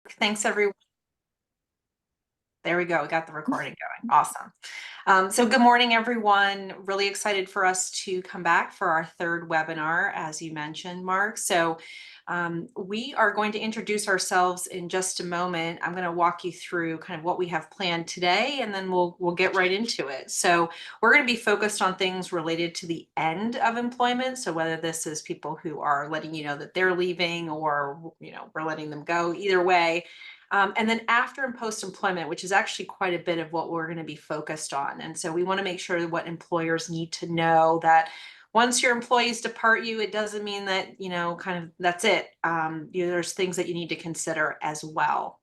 Thanks, everyone. There we go. We got the recording going. Awesome. So good morning, everyone. Really excited for us to come back for our third webinar, as you mentioned, Mark. So we are going to introduce ourselves in just a moment. I'm going to walk you through kind of what we have planned today, and then we'll get right into it. So we're going to be focused on things related to the end of employment. So whether this is people who are letting you know that they're leaving, or we're letting them go, either way. And then after and post-employment, which is actually quite a bit of what we're going to be focused on. And so we want to make sure that what employers need to know that once your employees depart you, it doesn't mean that, kind of that's it. There's things that you need to consider as well.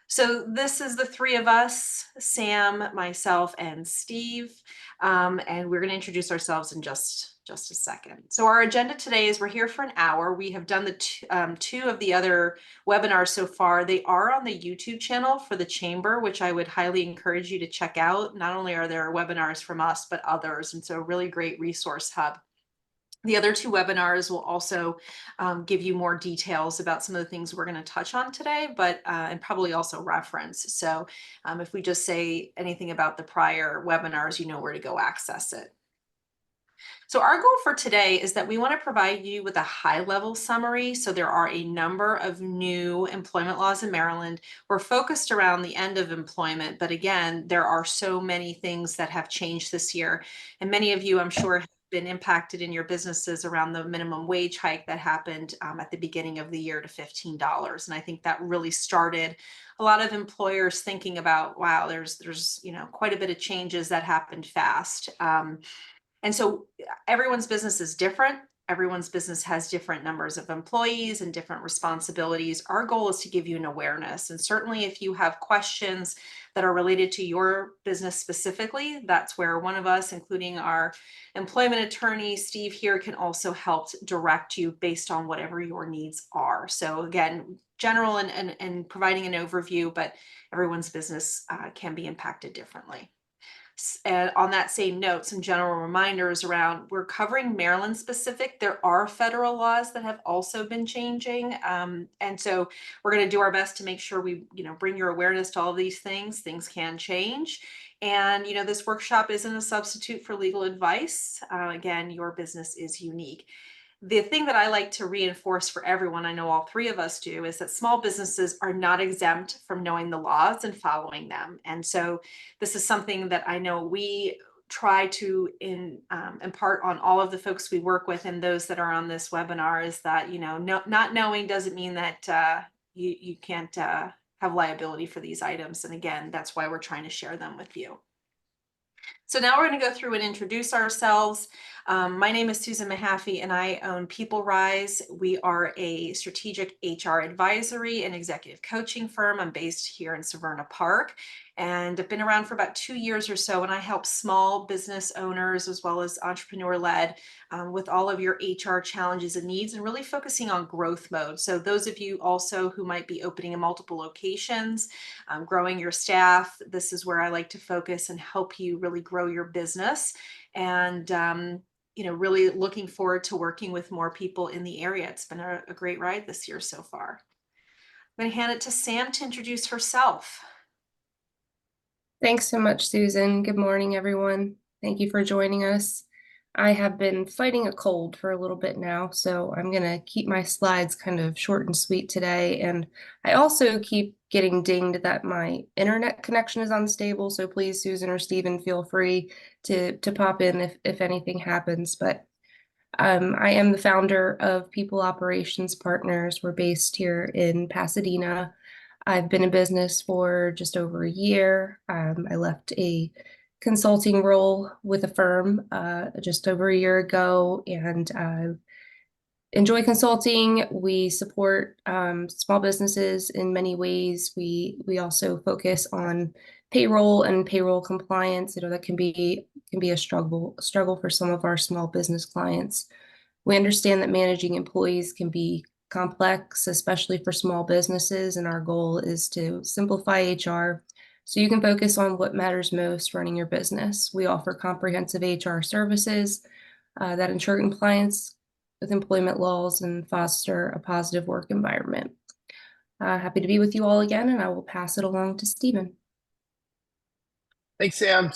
So this is the three of us, Sam, myself, and Steve. And we're going to introduce ourselves in just a second. So our agenda today is we're here for an hour. We have done the two of the other webinars so far. They are on the YouTube channel for the Chamber, which I would highly encourage you to check out. Not only are there webinars from us, but others. And so a really great resource hub. The other two webinars will also give you more details about some of the things we're going to touch on today, but and probably also reference. So if we just say anything about the prior webinars, you know where to go access it. So our goal for today is that we want to provide you with a high-level summary. So there are a number of new employment laws in Maryland. We're focused around the end of employment, but again, there are so many things that have changed this year. And many of you, I'm sure, have been impacted in your businesses around the minimum wage hike that happened at the beginning of the year to $15. And I think that really started a lot of employers thinking about, wow, there's quite a bit of changes that happened fast. And so everyone's business is different. Everyone's business has different numbers of employees and different responsibilities. Our goal is to give you an awareness. And certainly if you have questions that are related to your business specifically, that's where one of us, including our employment attorney, Steve here, can also help direct you based on whatever your needs are. So again, general and providing an overview, but everyone's business can be impacted differently. And on that same note, some general reminders around we're covering Maryland specific. There are federal laws that have also been changing. And so we're going to do our best to make sure we, bring your awareness to all of these things. Things can change. And, this workshop isn't a substitute for legal advice. Again, your business is unique. The thing that I like to reinforce for everyone, I know all three of us do, is that small businesses are not exempt from knowing the laws and following them. And so this is something that I know we try to impart on all of the folks we work with and those that are on this webinar, is that, not knowing doesn't mean that you can't have liability for these items. And again, that's why we're trying to share them with you. So now we're going to go through and introduce ourselves. My name is Susan Mahaffey and I own PeopleRise. We are a strategic HR advisory and executive coaching firm. I'm based here in Severna Park and I've been around for about 2 years or so, and I help small business owners as well as entrepreneur-led with all of your HR challenges and needs, and really focusing on growth mode. So those of you also who might be opening in multiple locations, growing your staff, this is where I like to focus and help you really grow your business. And really looking forward to working with more people in the area. It's been a great ride this year so far. I'm going to hand it to Sam to introduce herself. Thanks so much, Susan. Good morning, everyone. Thank you for joining us. I have been fighting a cold for a little bit now, so I'm going to keep my slides kind of short and sweet today. And I also keep getting dinged that my internet connection is unstable, so please, Susan or Stephen, feel free to pop in if anything happens. But I am the founder of People Operations Partners. We're based here in Pasadena. I've been in business for just over a year. I left a consulting role with a firm just over a year ago, and enjoy consulting. We support small businesses in many ways. We also focus on payroll and payroll compliance. That can be a struggle for some of our small business clients. We understand that managing employees can be complex, especially for small businesses, and our goal is to simplify HR so you can focus on what matters most running your business. We offer comprehensive HR services that ensure compliance with employment laws and foster a positive work environment. Happy to be with you all again, and I will pass it along to Stephen. Thanks, Sam.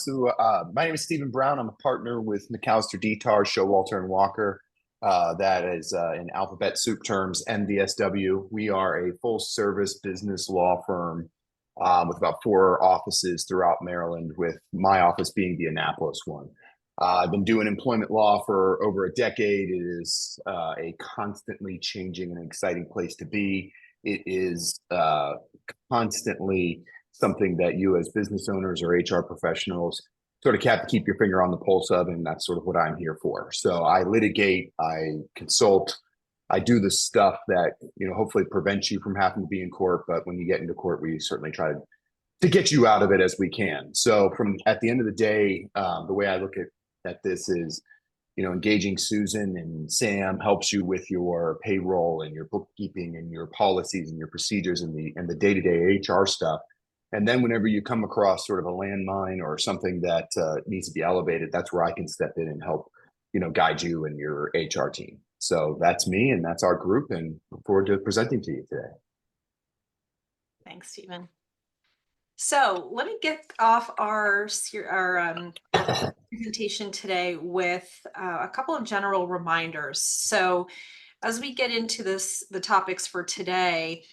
My name is Stephen Brown. I'm a partner with McAllister Detar, Showalter and Walker. That is, in alphabet soup terms, MDSW. We are a full service business law firm with about 4 offices throughout Maryland, with my office being the Annapolis one. I've been doing employment law for over a decade. It is a constantly changing and exciting place to be. It is constantly something that you as business owners or HR professionals sort of have to keep your finger on the pulse of, and that's sort of what I'm here for. So I litigate, I consult, I do the stuff that hopefully prevents you from having to be in court. But when you get into court, we certainly try to get you out of it as we can. So from at the end of the day, the way I look at this is, engaging Susan and Sam helps you with your payroll and your bookkeeping and your policies and your procedures and the day-to-day HR stuff. And then whenever you come across sort of a landmine or something that needs to be elevated, that's where I can step in and help, guide you and your HR team. So that's me and that's our group, and look forward to presenting to you today. Thanks, Stephen. So let me get off our presentation today with a couple of general reminders. So as we get into the topics for today,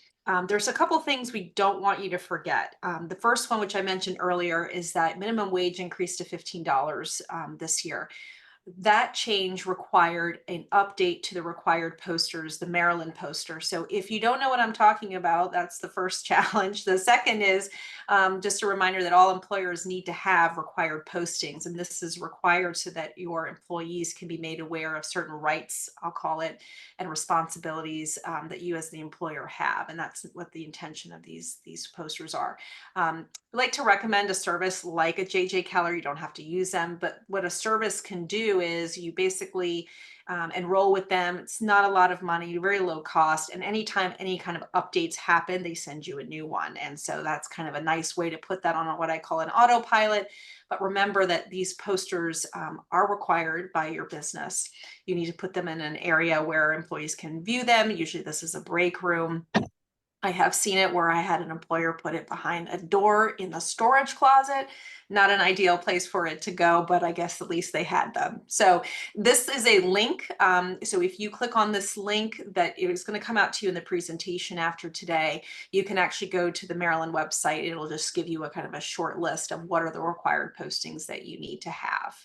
there's a couple things we don't want you to forget. The first one, which I mentioned earlier, is that minimum wage increased to $15 this year. That change required an update to the required posters, the Maryland poster. So if you don't know what I'm talking about, that's the first challenge. The second is just a reminder that all employers need to have required postings. And this is required so that your employees can be made aware of certain rights, I'll call it, and responsibilities that you as the employer have. And that's what the intention of these posters are. I like to recommend a service like a JJ Keller. You don't have to use them, but what a service can do is you basically enroll with them. It's not a lot of money, very low cost. And anytime any kind of updates happen, they send you a new one. And so that's kind of a nice way to put that on what I call an autopilot. But remember that these posters are required by your business. You need to put them in an area where employees can view them. Usually this is a break room. I have seen it where I had an employer put it behind a door in the storage closet. Not an ideal place for it to go, but I guess at least they had them. So this is a link. So if you click on this link that is going to come out to you in the presentation after today, you can actually go to the Maryland website. It'll just give you a kind of a short list of what are the required postings that you need to have.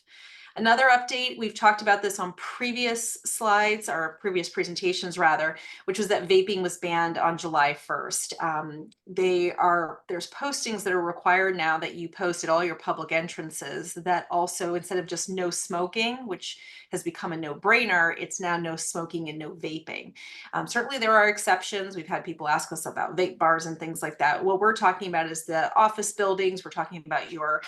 Another update, we've talked about this on previous slides or previous presentations rather, which was that vaping was banned on July 1st. There's postings that are required now that you post at all your public entrances that also, instead of just no smoking, which has become a no-brainer, it's now no smoking and no vaping. Certainly there are exceptions. We've had people ask us about vape bars and things like that. What we're talking about is the office buildings. We're talking about your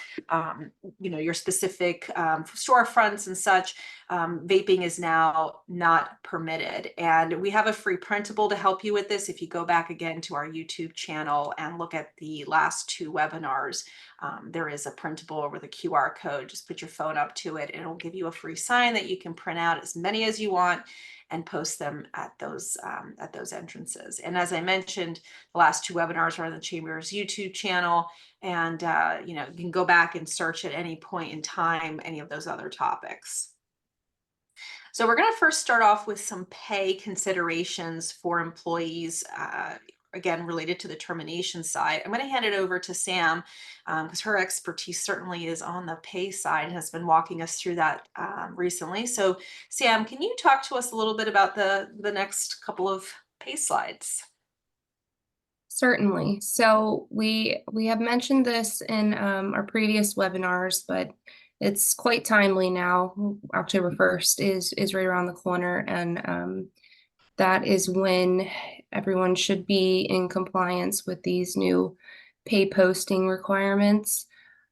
specific storefronts and such. Vaping is now not permitted. And we have a free printable to help you with this. If you go back again to our YouTube channel and look at the last 2 webinars, there is a printable over the QR code. Just put your phone up to it and it'll give you a free sign that you can print out as many as you want and post them at those entrances. And as I mentioned, the last 2 webinars are on the Chamber's YouTube channel. And you can go back and search at any point in time any of those other topics. So we're going to first start off with some pay considerations for employees, again, related to the termination side. I'm going to hand it over to Sam because her expertise certainly is on the pay side and has been walking us through that recently. So Sam, can you talk to us a little bit about the next couple of pay slides? Certainly. So we have mentioned this in our previous webinars, but it's quite timely now. October 1st is right around the corner, and that is when everyone should be in compliance with these new pay posting requirements.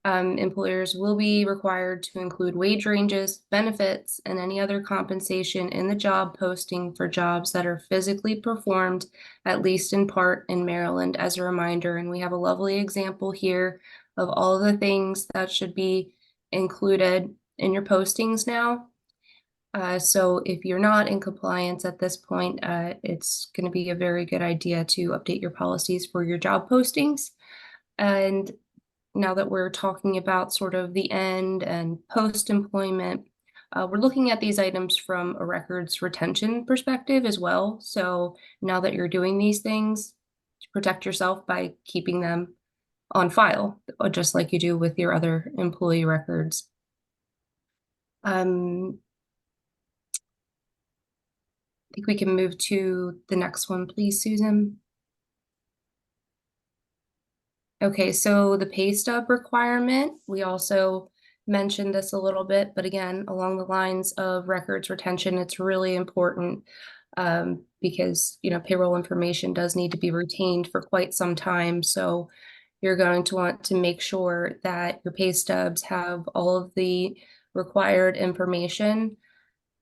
Employers will be required to include wage ranges, benefits, and any other compensation in the job posting for jobs that are physically performed, at least in part, in Maryland, as a reminder. And we have a lovely example here of all of the things that should be included in your postings now. So if you're not in compliance at this point, it's going to be a very good idea to update your policies for your job postings. And now that we're talking about sort of the end and post-employment, we're looking at these items from a records retention perspective as well. So now that you're doing these things, protect yourself by keeping them on file, just like you do with your other employee records. I think we can move to the next one, please, Susan. Okay, so the pay stub requirement, we also mentioned this a little bit, but again, along the lines of records retention, it's really important because, payroll information does need to be retained for quite some time. So you're going to want to make sure that your pay stubs have all of the required information.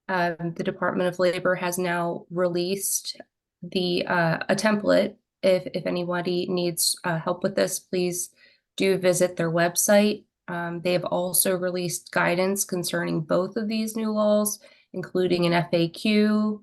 The Department of Labor has now released a template. If anybody needs help with this, please do visit their website. They have also released guidance concerning both of these new laws, including an FAQ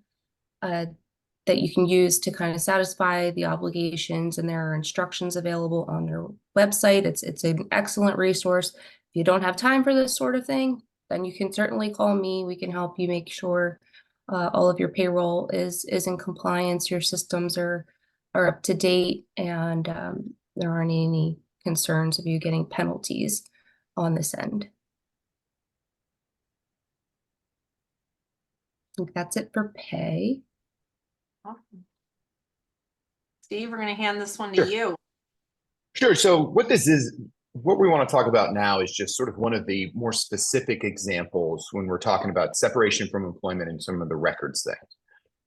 that you can use to kind of satisfy the obligations, and there are instructions available on their website. It's an excellent resource. If you don't have time for this sort of thing, then you can certainly call me. We can help you make sure all of your payroll is in compliance, your systems are up to date, and there aren't any concerns of you getting penalties on this end. I think that's it for pay. Awesome. Steve, we're going to hand this one to Sure. you. Sure. So what we want to talk about now is just sort of one of the more specific examples when we're talking about separation from employment and some of the records things.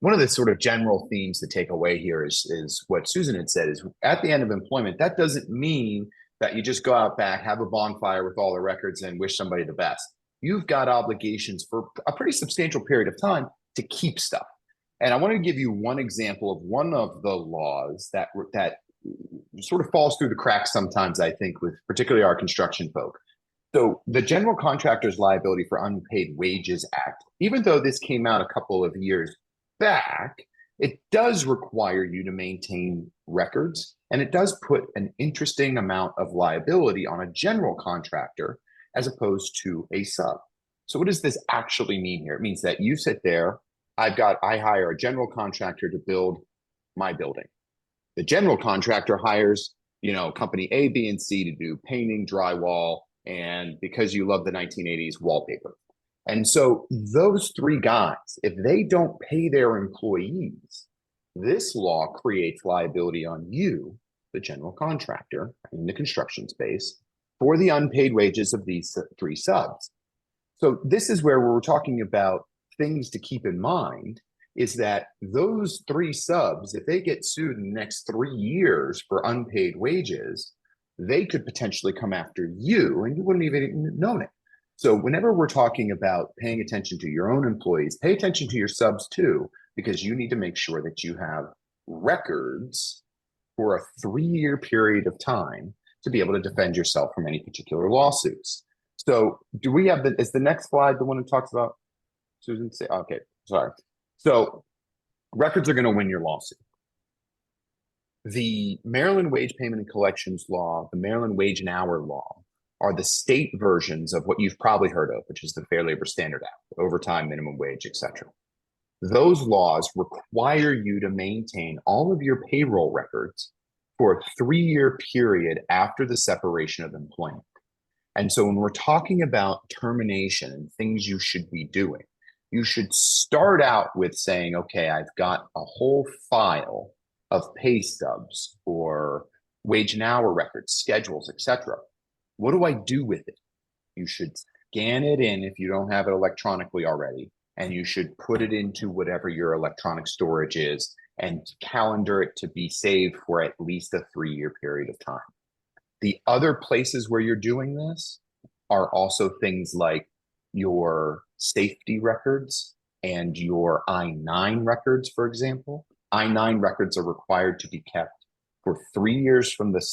One of the sort of general themes to take away here is what Susan had said is at the end of employment, that doesn't mean that you just go out back, have a bonfire with all the records and wish somebody the best. You've got obligations for a pretty substantial period of time to keep stuff. And I want to give you one example of one of the laws that sort of falls through the cracks sometimes, I think, with particularly our construction folk. So the General Contractors Liability for Unpaid Wages Act, even though this came out a couple of years back, it does require you to maintain records, and it does put an interesting amount of liability on a general contractor as opposed to a sub. So what does this actually mean here? It means that you sit there, I hire a general contractor to build my building. The general contractor hires, company A, B, and C to do painting, drywall, and because you love the 1980s, wallpaper. And so those three guys, if they don't pay their employees, this law creates liability on you, the general contractor in the construction space, for the unpaid wages of these three subs. So this is where we're talking about things to keep in mind is that those three subs, if they get sued in the next 3 years for unpaid wages, they could potentially come after you and you wouldn't even known it. So whenever we're talking about paying attention to your own employees, pay attention to your subs too, because you need to make sure that you have records for a 3-year period of time to be able to defend yourself from any particular lawsuits. So do we have is the next slide the one that talks about Susan? Okay, sorry. So records are going to win your lawsuit. The Maryland Wage Payment and Collections Law, the Maryland Wage and Hour Law, are the state versions of what you've probably heard of, which is the Fair Labor Standard Act, overtime, minimum wage, etc. Those laws require you to maintain all of your payroll records for a 3-year period after the separation of employment. And so when we're talking about termination and things you should be doing, you should start out with saying, okay, I've got a whole file of pay stubs or wage and hour records, schedules, etc. What do I do with it? You should scan it in if you don't have it electronically already, and you should put it into whatever your electronic storage is and calendar it to be saved for at least a 3-year period of time. The other places where you're doing this are also things like your safety records and your I-9 records, for example. I-9 records are required to be kept for 3 years from the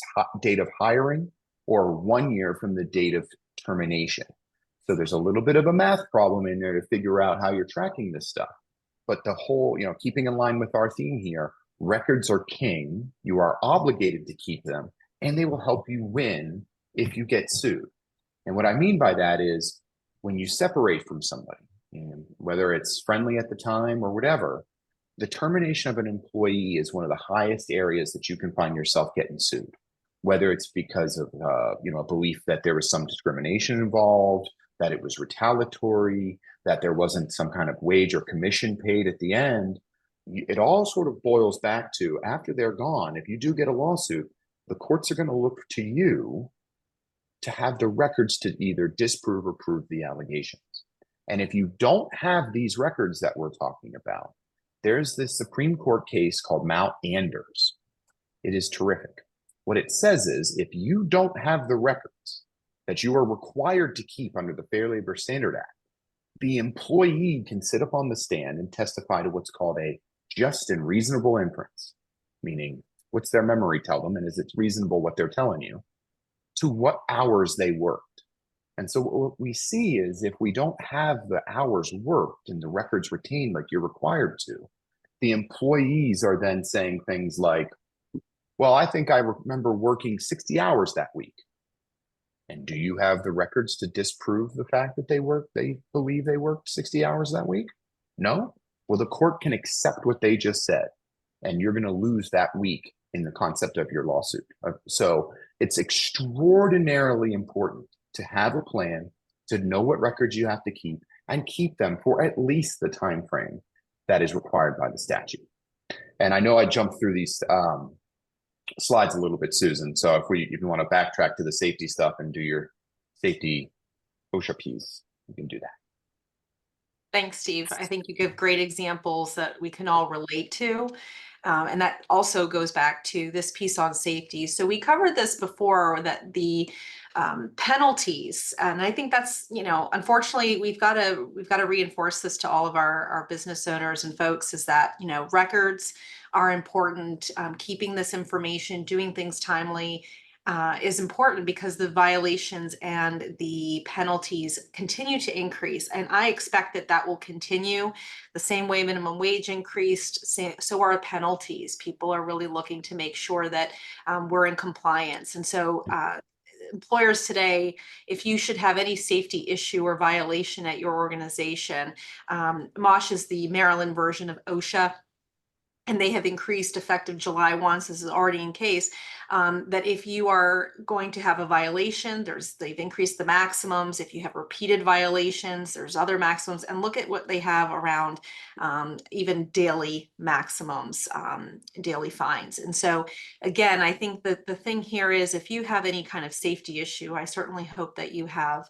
date of hiring or 1 year from the date of termination. So there's a little bit of a math problem in there to figure out how you're tracking this stuff. But the whole, keeping in line with our theme here, records are king. You are obligated to keep them, and they will help you win if you get sued. And what I mean by that is when you separate from somebody, whether it's friendly at the time or whatever, the termination of an employee is one of the highest areas that you can find yourself getting sued. Whether it's because of a belief that there was some discrimination involved, that it was retaliatory, that there wasn't some kind of wage or commission paid at the end, it all sort of boils back to after they're gone. If you do get a lawsuit, the courts are going to look to you to have the records to either disprove or prove the allegations. And if you don't have these records that we're talking about, there's this Supreme Court case called Mount Anders. It is terrific. What it says is if you don't have the records that you are required to keep under the Fair Labor Standard Act, the employee can sit up on the stand and testify to what's called a just and reasonable inference, meaning what's their memory tell them, and is it reasonable what they're telling you, to what hours they worked. And so what we see is if we don't have the hours worked and the records retained like you're required to, the employees are then saying things like, well, I think I remember working 60 hours that week. And do you have the records to disprove the fact that they believe they worked 60 hours that week? No? Well, the court can accept what they just said, and you're going to lose that week in the concept of your lawsuit. So it's extraordinarily important to have a plan, to know what records you have to keep, and keep them for at least the time frame that is required by the statute. And I know I jumped through these slides a little bit, Susan. So if you want to backtrack to the safety stuff and do your safety OSHA piece, you can do that. Thanks, Steve. I think you give great examples that we can all relate to. And that also goes back to this piece on safety. So we covered this before, that the penalties, and I think that's, unfortunately, we've got to reinforce this to all of our business owners and folks, is that, records are important. Keeping this information, doing things timely, is important, because the violations and the penalties continue to increase. And I expect that will continue the same way minimum wage increased. So are penalties. People are really looking to make sure that we're in compliance. And so employers today, if you should have any safety issue or violation at your organization, MOSH is the Maryland version of OSHA, and they have increased effective July 1, so this is already in case, that if you are going to have a violation, they've increased the maximums. If you have repeated violations, there's other maximums, and look at what they have around even daily maximums, daily fines. And so again, I think that the thing here is, if you have any kind of safety issue, I certainly hope that you have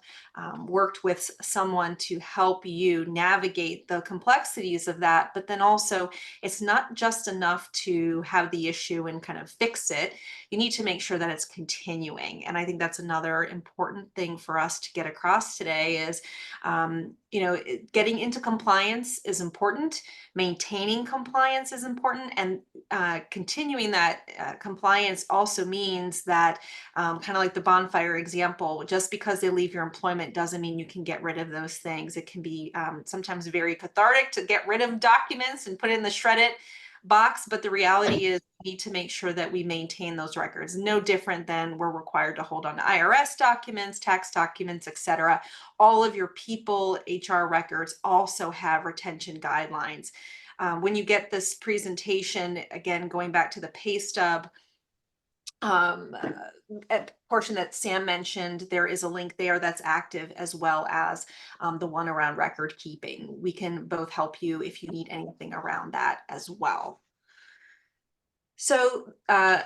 worked with someone to help you navigate the complexities of that. But then also, it's not just enough to have the issue and kind of fix it. You need to make sure that it's continuing. And I think that's another important thing for us to get across today is, getting into compliance is important. Maintaining compliance is important. And continuing that compliance also means that, kind of like the bonfire example, just because they leave your employment doesn't mean you can get rid of those things. It can be sometimes very cathartic to get rid of documents and put it in the shred it box, but the reality is we need to make sure that we maintain those records. No different than we're required to hold on to IRS documents, tax documents, etc. All of your people HR records also have retention guidelines. When you get this presentation, again, going back to the pay stub portion that Sam mentioned, there is a link there that's active, as well as the one around record keeping. We can both help you if you need anything around that as well. So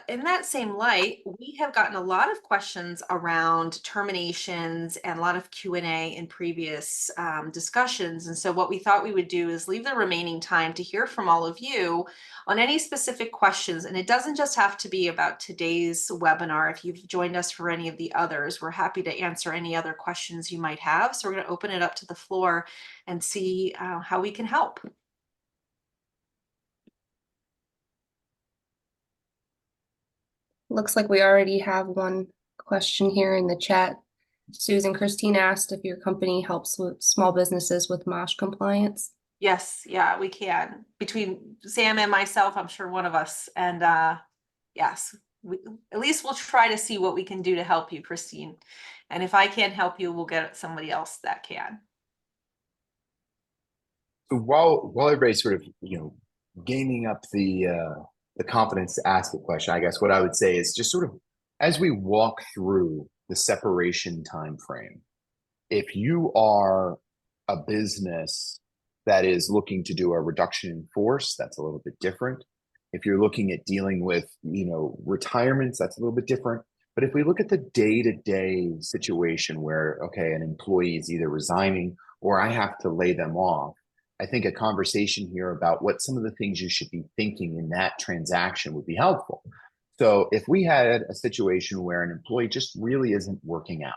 in that same light, we have gotten a lot of questions around terminations and a lot of Q&A in previous discussions. And so what we thought we would do is leave the remaining time to hear from all of you on any specific questions. And it doesn't just have to be about today's webinar. If you've joined us for any of the others, we're happy to answer any other questions you might have. So we're going to open it up to the floor and see how we can help. Looks like we already have one question here in the chat. Susan, Christine asked if your company helps with small businesses with MOSH compliance. Yes, yeah, we can. Between Sam and myself, I'm sure one of us. And yes, we, at least we'll try to see what we can do to help you, Christine. And if I can't help you, we'll get somebody else that can. So while everybody's sort of gaining up the confidence to ask a question, I guess what I would say is just sort of as we walk through the separation time frame, if you are a business that is looking to do a reduction in force, that's a little bit different. If you're looking at dealing with, retirements, that's a little bit different. But if we look at the day-to-day situation where, okay, an employee is either resigning or I have to lay them off, I think a conversation here about what some of the things you should be thinking in that transaction would be helpful. So if we had a situation where an employee just really isn't working out,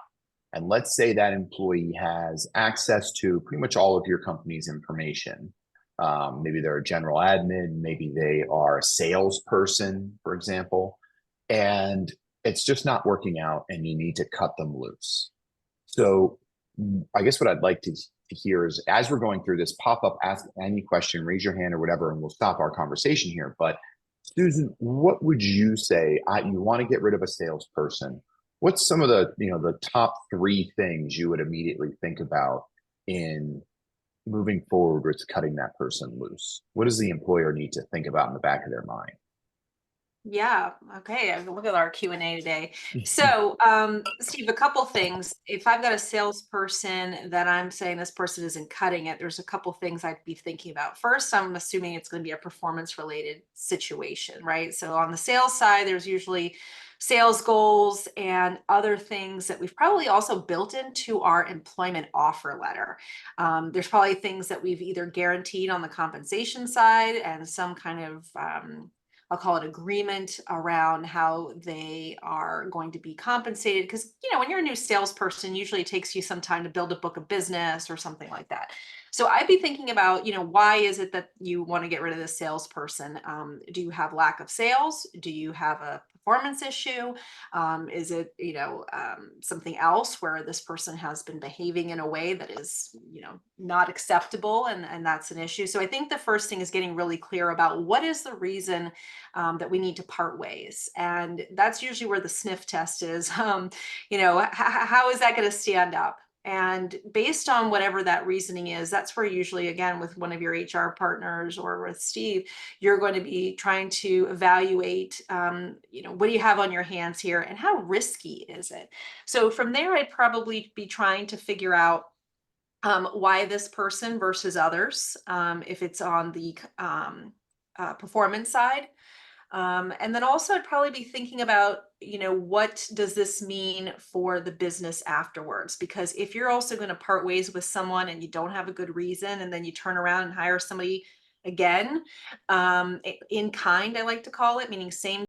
and let's say that employee has access to pretty much all of your company's information. Maybe they're a general admin, maybe they are a salesperson, for example, and it's just not working out and you need to cut them loose. So I guess what I'd like to hear is as we're going through this, pop up, ask any question, raise your hand or whatever, and we'll stop our conversation here. But Susan, what would you say? You want to get rid of a salesperson. What's some of the top three things you would immediately think about in moving forward with cutting that person loose? What does the employer need to think about in the back of their mind? Yeah, okay. Look at our Q&A today. So, Steve, a couple things. If I've got a salesperson that I'm saying this person isn't cutting it, there's a couple things I'd be thinking about. First, I'm assuming it's going to be a performance related situation, right? So on the sales side, there's usually sales goals and other things that we've probably also built into our employment offer letter. There's probably things that we've either guaranteed on the compensation side and some kind of I'll call it agreement around how they are going to be compensated. Because, when you're a new salesperson, usually it takes you some time to build a book of business or something like that. So I'd be thinking about, why is it that you want to get rid of this salesperson? Do you have lack of sales? Do you have a performance issue? Is it, something else where this person has been behaving in a way that is, not acceptable and that's an issue. So I think the first thing is getting really clear about what is the reason that we need to part ways. And that's usually where the sniff test is. How is that going to stand up? And based on whatever that reasoning is, that's where usually, again, with one of your HR partners or with Steve, you're going to be trying to evaluate, what do you have on your hands here and how risky is it? So from there, I'd probably be trying to figure out why this person versus others, if it's on the performance side. And then also I'd probably be thinking about, what does this mean for the business afterwards? Because if you're also going to part ways with someone and you don't have a good reason, and then you turn around and hire somebody again, in kind, I like to call it, meaning same